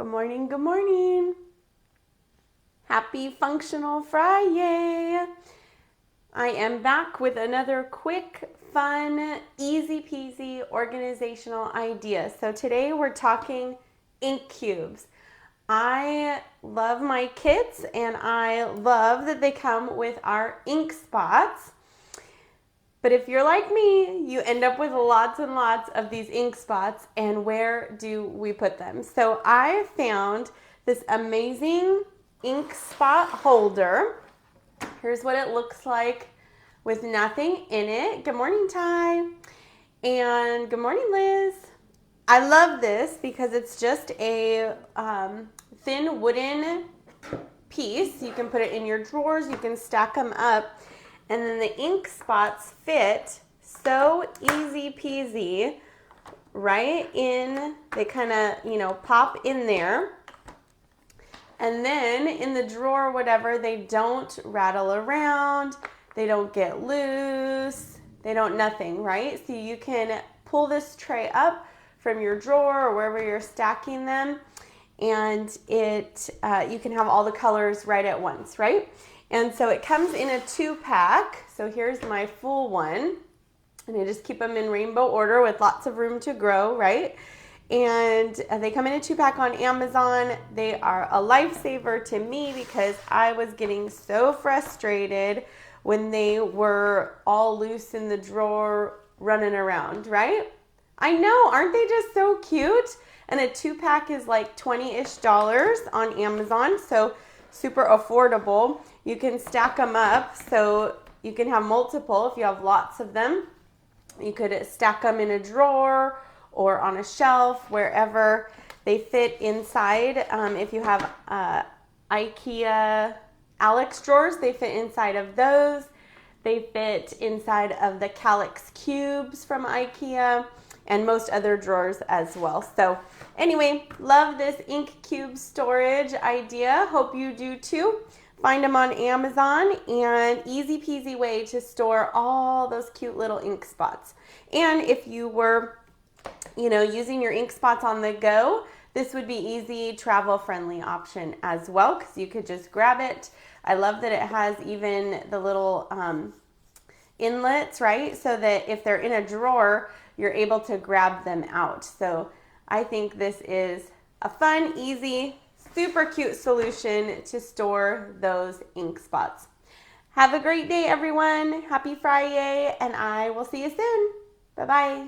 Good morning, good morning. Happy Functional FriYAY. I am back with another quick, fun, easy peasy organizational idea. So today we're talking ink cubes. I love my kits and I love that they come with our ink spots. But if you're like me, you end up with lots and lots of these ink spots, and where do we put them? So I found this amazing ink spot holder. Here's what it looks like with nothing in it. Good morning, Ty. And good morning, Liz. I love this because it's just a thin wooden piece. You can put it in your drawers, you can stack them up, and then the ink spots fit so easy peasy right in. They kind of, pop in there. And then in the drawer, whatever, they don't rattle around, they don't get loose, they don't nothing, right? So you can pull this tray up from your drawer or wherever you're stacking them, and you can have all the colors right at once, right? And so it comes in a 2-pack. So here's my full one. And I just keep them in rainbow order with lots of room to grow, right? And they come in a 2-pack on Amazon. They are a lifesaver to me because I was getting so frustrated when they were all loose in the drawer running around, right? I know, aren't they just so cute? And a 2-pack is like $20-ish on Amazon, so super affordable. You can stack them up so you can have multiple if you have lots of them. You could stack them in a drawer or on a shelf, wherever. They fit inside. If you have IKEA Alex drawers, they fit inside of those. They fit inside of the Calyx cubes from IKEA and most other drawers as well. So anyway, love this ink cube storage idea. Hope you do too. Find them on Amazon, and easy peasy way to store all those cute little ink spots. And if you were, using your ink spots on the go, this would be easy, travel-friendly option as well, because you could just grab it. I love that it has even the little inlets, right? So that if they're in a drawer, you're able to grab them out. So I think this is a fun, easy, super cute solution to store those ink spots. Have a great day, everyone. Happy FriYAY, and I will see you soon. Bye-bye.